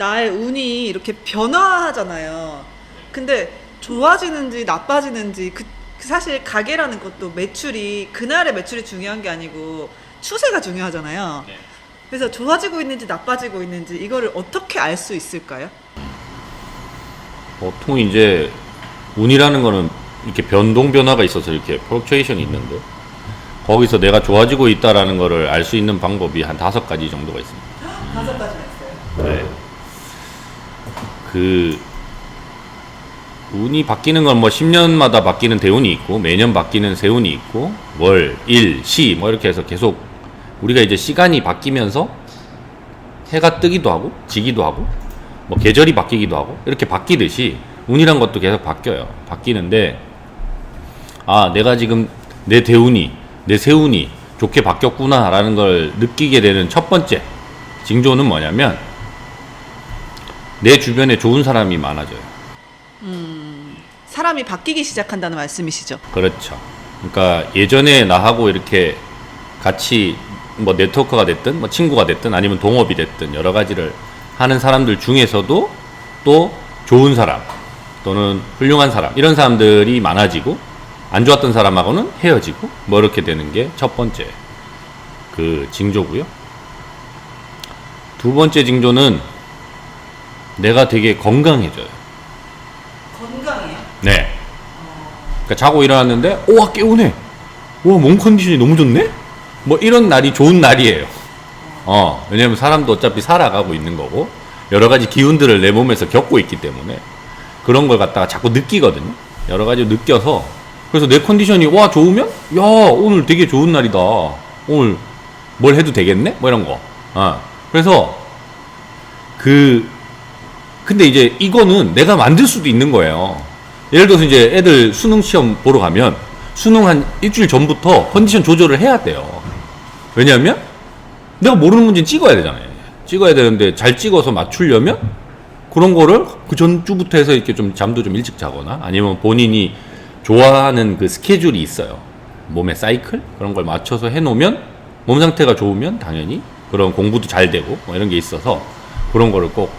나의 운이 이렇게 변화하잖아요. 근데 좋아지는지 나빠지는지 사실 가게라는 것도 매출이 그날의 매출이 중요한 게 아니고 추세가 중요하잖아요. 네. 그래서 좋아지고 있는지 나빠지고 있는지 이거를 어떻게 알 수 있을까요? 보통 이제 운이라는 거는 이렇게 변화가 있어서 이렇게 플럭추에이션이 있는데 거기서 내가 좋아지고 있다라는 거를 알 수 있는 방법이 한 5가지 정도가 있습니다. 5가지나 있어요. 네. 그 운이 바뀌는 건 뭐 10년마다 바뀌는 대운이 있고 매년 바뀌는 세운이 있고 월, 일, 시 뭐 이렇게 해서 계속 우리가 이제 시간이 바뀌면서 해가 뜨기도 하고 지기도 하고 뭐 계절이 바뀌기도 하고 이렇게 바뀌듯이 운이란 것도 계속 바뀌어요. 바뀌는데 아 내가 지금 내 대운이 내 세운이 좋게 바뀌었구나 라는 걸 느끼게 되는 첫 번째 징조는 뭐냐면 내 주변에 좋은 사람이 많아져요. 사람이 바뀌기 시작한다는 말씀이시죠? 그렇죠. 그러니까 예전에 나하고 이렇게 같이 뭐 네트워크가 됐든 뭐 친구가 됐든 아니면 동업이 됐든 여러 가지를 하는 사람들 중에서도 또 좋은 사람 또는 훌륭한 사람 이런 사람들이 많아지고 안 좋았던 사람하고는 헤어지고 뭐 이렇게 되는 게 첫 번째 그 징조고요. 두 번째 징조는 내가 되게 건강해져요. 건강이요? 네. 그러니까 자고 일어났는데 와 깨우네. 와 몸 컨디션이 너무 좋네. 뭐 이런 날이 좋은 날이에요. 왜냐면 사람도 어차피 살아가고 있는 거고 여러 가지 기운들을 내 몸에서 겪고 있기 때문에 그런 걸 갖다가 자꾸 느끼거든요. 여러 가지 느껴서 그래서 내 컨디션이 와 좋으면 야 오늘 되게 좋은 날이다. 오늘 뭘 해도 되겠네? 뭐 이런 거. 그래서 근데 이제 이거는 내가 만들 수도 있는 거예요. 예를 들어서 이제 애들 수능 시험 보러 가면 수능 한 일주일 전부터 컨디션 조절을 해야 돼요. 왜냐하면 내가 모르는 문제는 찍어야 되잖아요. 찍어야 되는데 잘 찍어서 맞추려면 그런 거를 그 전주부터 해서 이렇게 좀 잠도 좀 일찍 자거나 아니면 본인이 좋아하는 그 스케줄이 있어요. 몸의 사이클? 그런 걸 맞춰서 해놓으면 몸 상태가 좋으면 당연히 그런 공부도 잘 되고 뭐 이런 게 있어서 그런 거를 꼭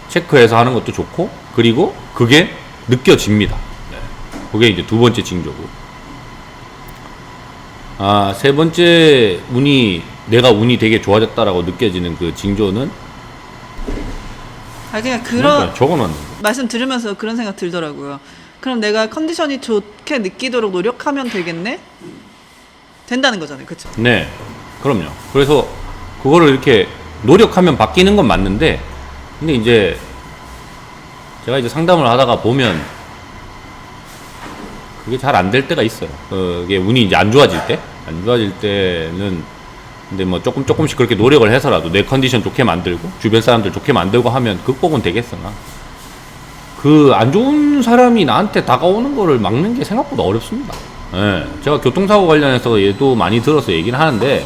체크해서 하는 것도 좋고 그리고 그게 느껴집니다. 네. 그게 이제 두 번째 징조고. 세 번째 내가 운이 되게 좋아졌다라고 느껴지는 그 징조는 그냥 그런 적어놨는데. 말씀 들으면서 그런 생각 들더라고요. 그럼 내가 컨디션이 좋게 느끼도록 노력하면 되겠네? 된다는 거잖아요. 그렇죠? 네. 그럼요. 그래서 그거를 이렇게 노력하면 바뀌는 건 맞는데 근데 이제 제가 이제 상담을 하다가 보면 그게 잘 안 될 때가 있어요. 그게 운이 이제 안 좋아질 때는 근데 뭐 조금씩 그렇게 노력을 해서라도 내 컨디션 좋게 만들고 주변 사람들 좋게 만들고 하면 극복은 되겠으나 그 안 좋은 사람이 나한테 다가오는 거를 막는 게 생각보다 어렵습니다. 예. 제가 교통사고 관련해서 얘도 많이 들어서 얘기는 하는데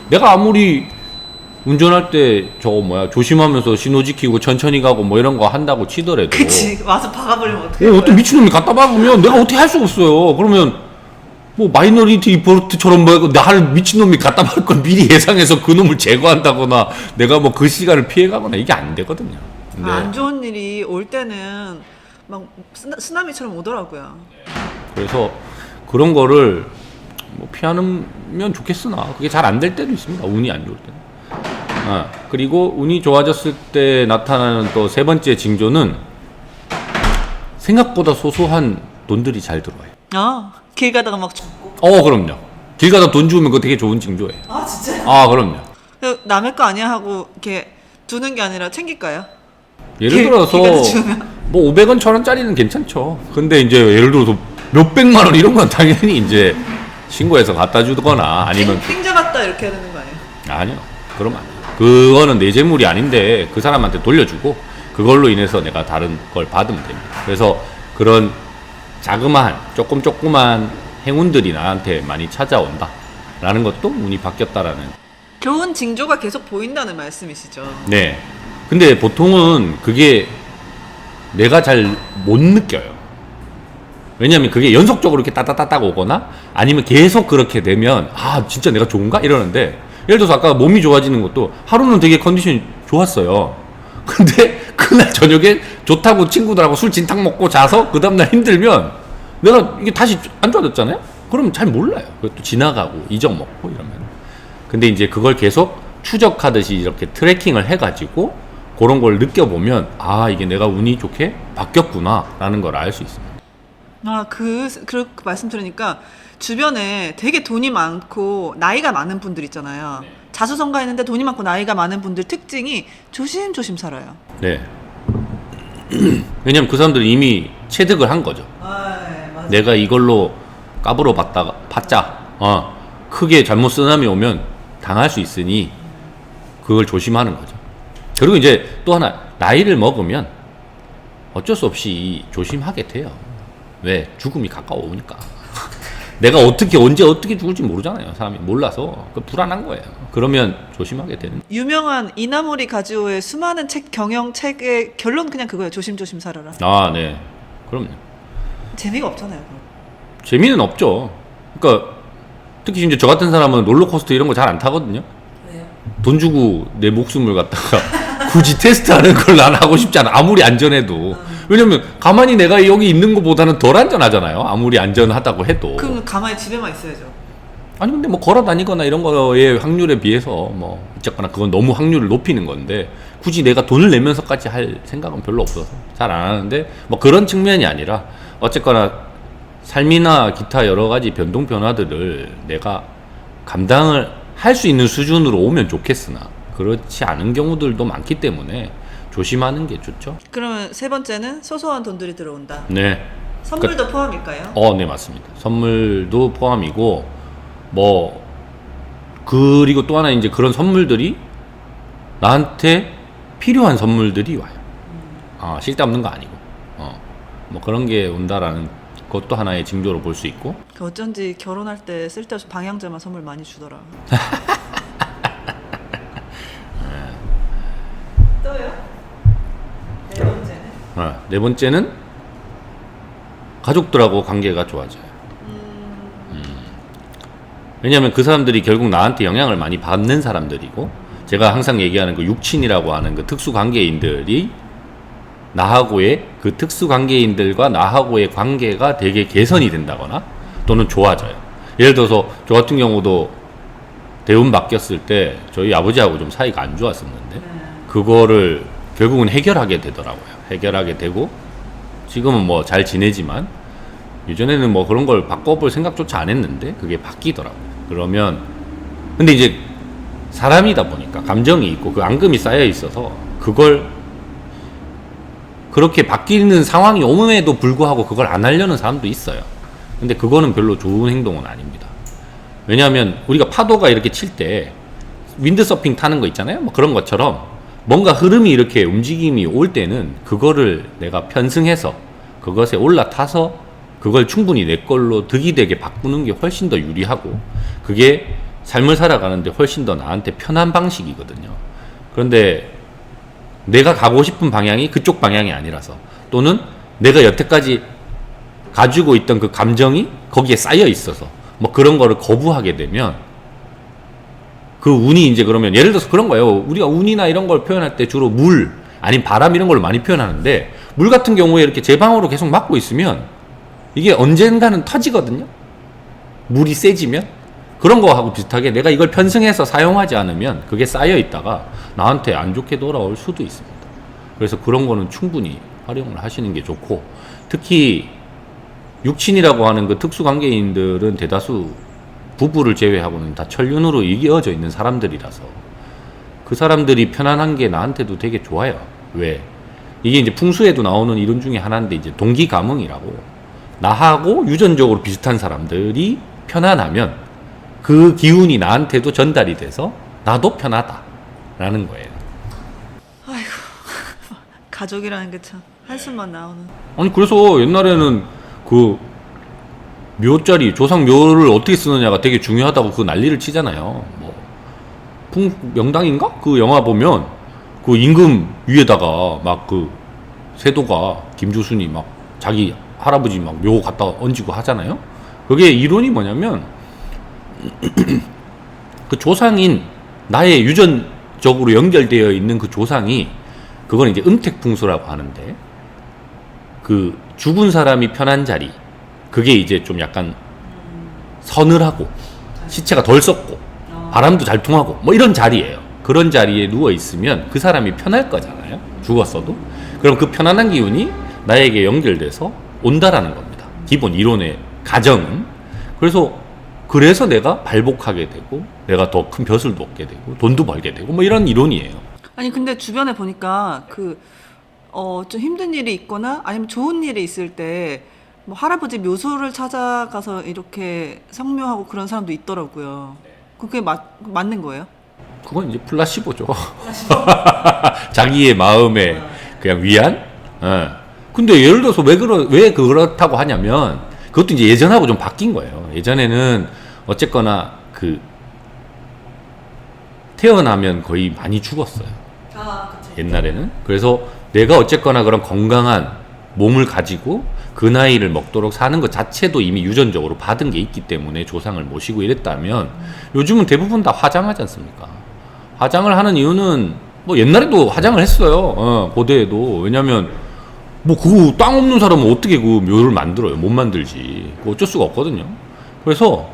내가 아무리 운전할 때 조심하면서 신호 지키고 천천히 가고 뭐 이런 거 한다고 치더라도 그치. 와서 박아버리면 어떡해. 어떤 미친놈이 갖다 박으면 내가 어떻게 할 수가 없어요. 그러면 뭐 마이너리티 리포트처럼 뭐 나를 미친놈이 갖다 박을 걸 미리 예상해서 그 놈을 제거한다거나 내가 뭐 그 시간을 피해가거나 이게 안 되거든요. 근데 안 좋은 일이 올 때는 막 쓰나미처럼 오더라고요. 그래서 그런 거를 뭐 피하면 좋겠으나 그게 잘 안 될 때도 있습니다. 운이 안 좋을 때는. 그리고 운이 좋아졌을 때 나타나는 또 세 번째 징조는 생각보다 소소한 돈들이 잘 들어와요. 길 가다가 막 줬고. 그럼요. 길 가다 돈 주우면 그거 되게 좋은 징조예요. 진짜요? 그럼요. 남의 거 아니야 하고 이렇게 두는 게 아니라 챙길까요? 예를 들어서 뭐 500원, 1000원짜리는 괜찮죠. 근데 이제 예를 들어서 몇백만 원 이런 건 당연히 이제 신고해서 갖다 주거나 아니면 땡 잡았다 이렇게 해야 되는 거 아니에요? 아니요. 그러면 안 돼요. 그거는 내 재물이 아닌데 그 사람한테 돌려주고 그걸로 인해서 내가 다른 걸 받으면 됩니다. 그래서 그런 자그마한 조그만 행운들이 나한테 많이 찾아온다 라는 것도 운이 바뀌었다라는 좋은 징조가 계속 보인다는 말씀이시죠? 네. 근데 보통은 그게 내가 잘 못 느껴요. 왜냐면 그게 연속적으로 이렇게 따따따따 오거나 아니면 계속 그렇게 되면 진짜 내가 좋은가? 이러는데 예를 들어서 아까 몸이 좋아지는 것도 하루는 되게 컨디션이 좋았어요. 근데 그날 저녁에 좋다고 친구들하고 술 진탕 먹고 자서 그 다음날 힘들면 내가 이게 다시 안 좋아졌잖아요? 그러면 잘 몰라요. 그것도 지나가고 잊어먹고 이러면. 근데 이제 그걸 계속 추적하듯이 이렇게 트래킹을 해가지고 그런 걸 느껴보면 아, 이게 내가 운이 좋게 바뀌었구나 라는 걸 알 수 있습니다. 그렇게 말씀 들으니까 주변에 되게 돈이 많고 나이가 많은 분들 있잖아요. 자수성가했는데 돈이 많고 나이가 많은 분들 특징이 조심조심 살아요. 네. 왜냐면 그 사람들은 이미 체득을 한 거죠. 네, 맞아요. 내가 이걸로 까불어 봤자 크게 잘못 쓰나미 오면 당할 수 있으니 그걸 조심하는 거죠. 그리고 이제 또 하나, 나이를 먹으면 어쩔 수 없이 조심하게 돼요. 왜? 죽음이 가까워오니까. 내가 언제 어떻게 죽을지 모르잖아요. 사람이 몰라서. 불안한 거예요. 그러면 조심하게 되는. 유명한 이나모리 가지오의 수많은 경영 책의 결론 그냥 그거예요. 조심조심 살아라. 아, 네. 그럼요. 재미가 없잖아요. 그럼. 재미는 없죠. 그러니까 특히 이제 저 같은 사람은 롤러코스터 이런 거 잘 안 타거든요. 왜요? 돈 주고 내 목숨을 갖다가 굳이 테스트하는 걸 난 하고 싶지 않아. 아무리 안전해도. 왜냐면 가만히 내가 여기 있는 것보다는 덜 안전하잖아요. 아무리 안전하다고 해도. 그럼 가만히 집에만 있어야죠. 아니 근데 뭐 걸어 다니거나 이런 거의 확률에 비해서 뭐 어쨌거나 그건 너무 확률을 높이는 건데 굳이 내가 돈을 내면서까지 할 생각은 별로 없어서 잘 안 하는데 뭐 그런 측면이 아니라 어쨌거나 삶이나 기타 여러 가지 변동 변화들을 내가 감당을 할 수 있는 수준으로 오면 좋겠으나 그렇지 않은 경우들도 많기 때문에 조심하는 게 좋죠. 그러면 세 번째는 소소한 돈들이 들어온다. 네. 선물도 포함일까요? 네, 맞습니다. 선물도 포함이고 뭐 그리고 또 하나 이제 그런 선물들이 나한테 필요한 선물들이 와요. 쓸데없는 거 아니고 뭐 그런 게 온다라는 것도 하나의 징조로 볼 수 있고. 어쩐지 결혼할 때 쓸데없이 방향제만 선물 많이 주더라. 또요? 네 번째는? 네 번째는 가족들하고 관계가 좋아져요. 왜냐하면 그 사람들이 결국 나한테 영향을 많이 받는 사람들이고 제가 항상 얘기하는 그 육친이라고 하는 그 특수관계인들이 나하고의 그 특수관계인들과 나하고의 관계가 되게 개선이 된다거나 또는 좋아져요. 예를 들어서 저 같은 경우도 대운 바뀌었을 때 저희 아버지하고 좀 사이가 안 좋았었는데 그거를 결국은 해결하게 되더라고요. 해결하게 되고 지금은 뭐 잘 지내지만 예전에는 뭐 그런 걸 바꿔볼 생각조차 안 했는데 그게 바뀌더라고요. 그러면 근데 이제 사람이다 보니까 감정이 있고 그 앙금이 쌓여 있어서 그걸 그렇게 바뀌는 상황이 오음에도 불구하고 그걸 안 하려는 사람도 있어요. 근데 그거는 별로 좋은 행동은 아닙니다. 왜냐하면 우리가 파도가 이렇게 칠 때 윈드서핑 타는 거 있잖아요. 뭐 그런 것처럼 뭔가 흐름이 이렇게 움직임이 올 때는 그거를 내가 편승해서 그것에 올라타서 그걸 충분히 내 걸로 득이 되게 바꾸는 게 훨씬 더 유리하고 그게 삶을 살아가는데 훨씬 더 나한테 편한 방식이거든요. 그런데 내가 가고 싶은 방향이 그쪽 방향이 아니라서 또는 내가 여태까지 가지고 있던 그 감정이 거기에 쌓여 있어서 뭐 그런 거를 거부하게 되면 그 운이 이제 그러면 예를 들어서 그런 거예요. 우리가 운이나 이런 걸 표현할 때 주로 물 아니면 바람 이런 걸 많이 표현하는데 물 같은 경우에 이렇게 제 방으로 계속 막고 있으면 이게 언젠가는 터지거든요. 물이 세지면 그런 거하고 비슷하게 내가 이걸 편승해서 사용하지 않으면 그게 쌓여 있다가 나한테 안 좋게 돌아올 수도 있습니다. 그래서 그런 거는 충분히 활용을 하시는 게 좋고 특히 육친이라고 하는 그 특수관계인들은 대다수 부부를 제외하고는 다 천륜으로 이어져 있는 사람들이라서 그 사람들이 편안한 게 나한테도 되게 좋아요. 왜? 이게 이제 풍수에도 나오는 이론 중에 하나인데 이제 동기감응이라고 나하고 유전적으로 비슷한 사람들이 편안하면 그 기운이 나한테도 전달이 돼서 나도 편하다라는 거예요. 아이고 가족이라는 게 참 한숨만 나오는. 아니 그래서 옛날에는 그 묘자리 조상 묘를 어떻게 쓰느냐가 되게 중요하다고 그 난리를 치잖아요. 뭐 풍명당인가? 그 영화 보면 그 임금 위에다가 막 그 세도가 김조순이 막 자기 할아버지 막 묘 갖다 얹고 하잖아요. 그게 이론이 뭐냐면 그 조상인 나의 유전적으로 연결되어 있는 그 조상이 그건 이제 음택풍수라고 하는데, 그 죽은 사람이 편한 자리, 그게 이제 좀 약간 서늘하고 시체가 덜 썩고 바람도 잘 통하고 뭐 이런 자리예요. 그런 자리에 누워 있으면 그 사람이 편할 거잖아요. 죽었어도. 그럼 그 편안한 기운이 나에게 연결돼서 온다라는 겁니다. 기본 이론의 가정은. 그래서 내가 발복하게 되고, 내가 더 큰 벼슬도 얻게 되고, 돈도 벌게 되고, 뭐 이런 이론이에요. 아니 근데 주변에 보니까 좀 힘든 일이 있거나 아니면 좋은 일이 있을 때 뭐 할아버지 묘소를 찾아가서 이렇게 성묘하고 그런 사람도 있더라고요. 그게 맞는 거예요? 그건 이제 플라시보죠. 자기의 마음에 그냥 위안? 예. 근데 예를 들어서 왜 그렇다고 하냐면, 그것도 이제 예전하고 좀 바뀐 거예요. 예전에는 어쨌거나 태어나면 거의 많이 죽었어요. 그쵸. 옛날에는. 그래서 내가 어쨌거나 그런 건강한 몸을 가지고 그 나이를 먹도록 사는 것 자체도 이미 유전적으로 받은 게 있기 때문에 조상을 모시고 이랬다면, 요즘은 대부분 다 화장하지 않습니까? 화장을 하는 이유는 뭐 옛날에도 화장을 했어요. 고대에도. 왜냐면 뭐 그 땅 없는 사람은 어떻게 그 묘를 만들어요? 못 만들지. 그거 어쩔 수가 없거든요. 그래서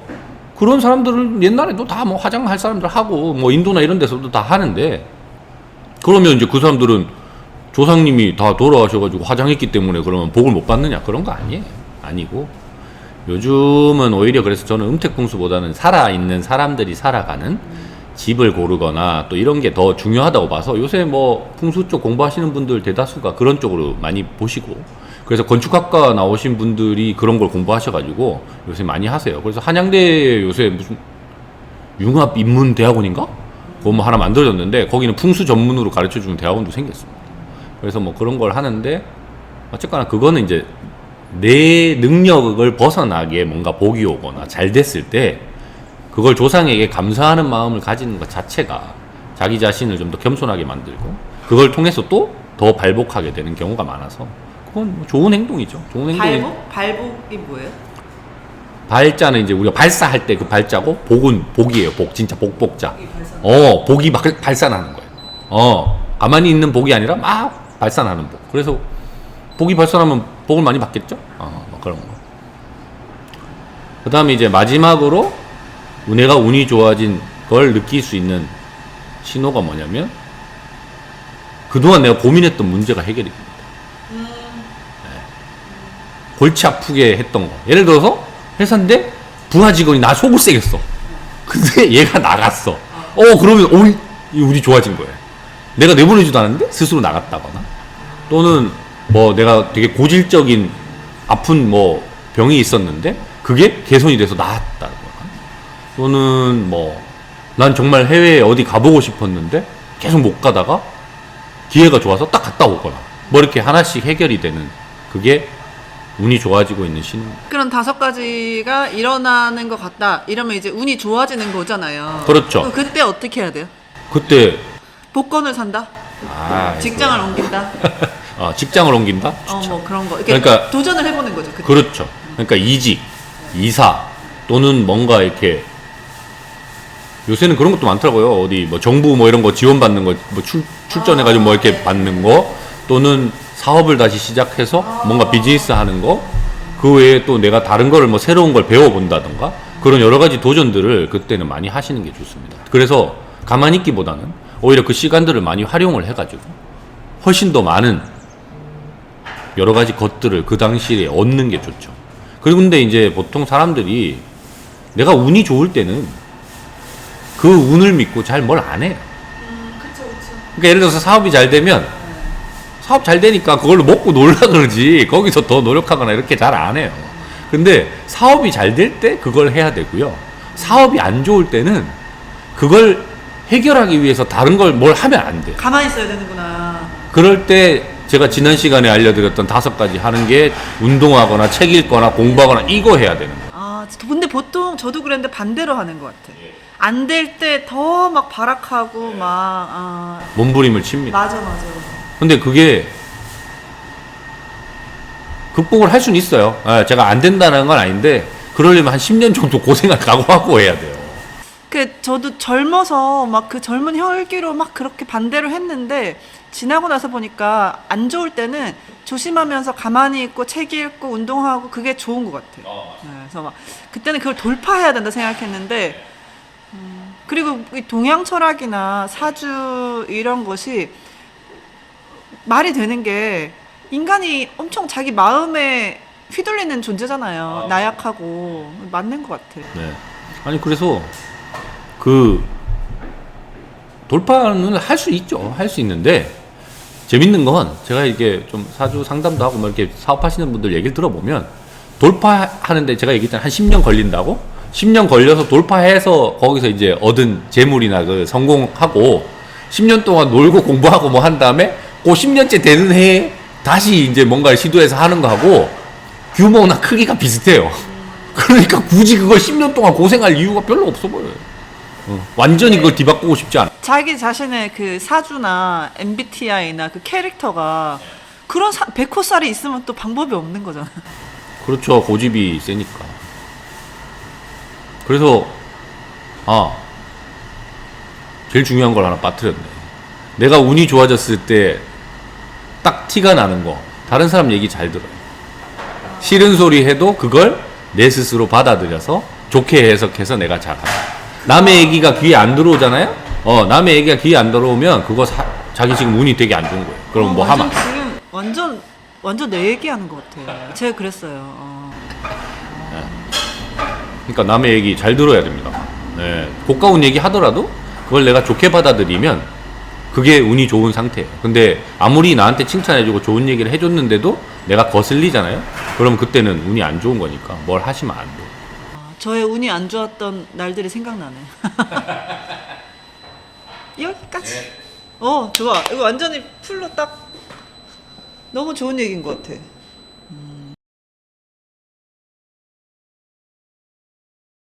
그런 사람들은 옛날에도 다 뭐 화장할 사람들 하고, 뭐 인도나 이런 데서도 다 하는데, 그러면 이제 그 사람들은 조상님이 다 돌아가셔가지고 화장했기 때문에 그러면 복을 못 받느냐? 그런 거 아니에요. 아니고, 요즘은 오히려 그래서 저는 음택풍수보다는 살아있는 사람들이 살아가는 집을 고르거나 또 이런 게 더 중요하다고 봐서, 요새 뭐 풍수 쪽 공부하시는 분들 대다수가 그런 쪽으로 많이 보시고, 그래서 건축학과 나오신 분들이 그런 걸 공부하셔가지고 요새 많이 하세요. 그래서 한양대 요새 무슨 융합인문대학원인가? 그거 뭐 하나 만들어졌는데, 거기는 풍수 전문으로 가르쳐주는 대학원도 생겼습니다. 그래서 뭐 그런 걸 하는데, 어쨌거나 그거는 이제 내 능력을 벗어나게 뭔가 복이 오거나 잘 됐을 때 그걸 조상에게 감사하는 마음을 가지는 것 자체가 자기 자신을 좀 더 겸손하게 만들고, 그걸 통해서 또 더 발복하게 되는 경우가 많아서, 그건 뭐 좋은 행동이죠. 좋은 행동이. 발복이 뭐예요? 발자는 이제 우리가 발사할 때 그 발자고, 복은 복이에요. 복, 진짜 복자. 복이 발산하는 거예요. 가만히 있는 복이 아니라 막 발산하는 복. 그래서 복이 발산하면 복을 많이 받겠죠. 뭐 그런 거. 그 다음에 이제 마지막으로 내가 운이 좋아진 걸 느낄 수 있는 신호가 뭐냐면, 그동안 내가 고민했던 문제가 해결이 됩니다. 골치 아프게 했던 거. 예를 들어서 회사인데 부하 직원이 나 속을 새겼어. 근데 얘가 나갔어. 그러면 운이 좋아진 거예요. 내가 내보내지도 않았는데 스스로 나갔다거나, 또는 뭐 내가 되게 고질적인 아픈 뭐 병이 있었는데 그게 개선이 돼서 나았다거나, 또는 뭐 난 정말 해외에 어디 가보고 싶었는데 계속 못 가다가 기회가 좋아서 딱 갔다 오거나, 뭐 이렇게 하나씩 해결이 되는, 그게 운이 좋아지고 있는 신호입니다. 그런 5가지가 일어나는 것 같다. 이러면 이제 운이 좋아지는 거잖아요. 그렇죠. 그럼 그때 어떻게 해야 돼요? 그때 복권을 산다? 직장을 옮긴다? 직장을 옮긴다? 뭐 그런 거. 이렇게 그러니까 도전을 해보는 거죠. 그때. 그렇죠. 그러니까 이직, 이사, 또는 뭔가 이렇게, 요새는 그런 것도 많더라고요. 어디 뭐 정부 뭐 이런 거 지원받는 거, 뭐 출전해가지고 뭐 이렇게 받는 거, 또는 사업을 다시 시작해서 뭔가 비즈니스 하는 거, 그 외에 또 내가 다른 거를 뭐 새로운 걸 배워본다던가, 그런 여러 가지 도전들을 그때는 많이 하시는 게 좋습니다. 그래서 가만히 있기보다는 오히려 그 시간들을 많이 활용을 해가지고 훨씬 더 많은 여러 가지 것들을 그 당시에 얻는 게 좋죠. 그리고 근데 이제 보통 사람들이 내가 운이 좋을 때는 그 운을 믿고 잘 뭘 안 해요. 그쵸. 그러니까 예를 들어서 사업이 잘 되면 사업 잘 되니까 그걸로 먹고 놀라 그러지, 거기서 더 노력하거나 이렇게 잘 안 해요. 근데 사업이 잘 될 때 그걸 해야 되고요. 사업이 안 좋을 때는 그걸 해결하기 위해서 다른 걸 뭘 하면 안 돼요. 가만히 있어야 되는구나. 그럴 때 제가 지난 시간에 알려드렸던 5가지 하는 게, 운동하거나 책 읽거나 공부하거나 이거 해야 되는 거예요. 근데 보통 저도 그랬는데 반대로 하는 것 같아. 안 될 때 더 막 발악하고 몸부림을 칩니다. 맞아. 근데 그게 극복을 할 수는 있어요. 제가 안 된다는 건 아닌데, 그러려면 한 10년 정도 고생을 각오하고 해야 돼요. 저도 젊어서 막 그 젊은 혈기로 막 그렇게 반대로 했는데, 지나고 나서 보니까 안 좋을 때는 조심하면서 가만히 있고 책 읽고 운동하고 그게 좋은 것 같아요. 네, 그래서 막 그때는 그걸 돌파해야 된다 생각했는데 그리고 이 동양 철학이나 사주 이런 것이 말이 되는 게 인간이 엄청 자기 마음에 휘둘리는 존재잖아요. 나약하고 맞는 것 같아. 네. 아니 그래서 그 돌파는 할 수 있죠. 할 수 있는데 재밌는 건 제가 이게 좀 사주 상담도 하고 뭐 이렇게 사업하시는 분들 얘기를 들어보면 돌파하는데 제가 얘기했잖아요. 한 10년 걸린다고? 10년 걸려서 돌파해서 거기서 이제 얻은 재물이나 그 성공하고 10년 동안 놀고 공부하고 뭐 한 다음에 그 10년째 되는 해에 다시 이제 뭔가를 시도해서 하는 거하고 규모나 크기가 비슷해요. 그러니까 굳이 그걸 10년 동안 고생할 이유가 별로 없어 보여요. 완전히 그걸 뒤바꾸고 싶지 않아. 자기 자신의 그 사주나 MBTI나 그 캐릭터가 그런 백호살이 있으면 또 방법이 없는 거잖아. 그렇죠. 고집이 세니까. 그래서 제일 중요한 걸 하나 빠뜨렸네. 내가 운이 좋아졌을 때 딱 티가 나는 거. 다른 사람 얘기 잘 들어요. 싫은 소리 해도 그걸 내 스스로 받아들여서 좋게 해석해서 내가 잘 한다. 남의 얘기가 귀에 안 들어오잖아요? 남의 얘기가 귀에 안 들어오면 그거 자기 지금 운이 되게 안 좋은 거예요. 그럼 뭐 하면 지금 완전 내 얘기하는 것 같아요. 제가 그랬어요. 그러니까 남의 얘기 잘 들어야 됩니다. 네. 고가운 얘기 하더라도 그걸 내가 좋게 받아들이면 그게 운이 좋은 상태예요. 근데 아무리 나한테 칭찬해주고 좋은 얘기를 해줬는데도 내가 거슬리잖아요? 그럼 그때는 운이 안 좋은 거니까 뭘 하시면 안 돼요. 저의 운이 안 좋았던 날들이 생각나네. 여기까지. 좋아. 이거 완전히 풀로 딱 너무 좋은 얘기인 것 같아.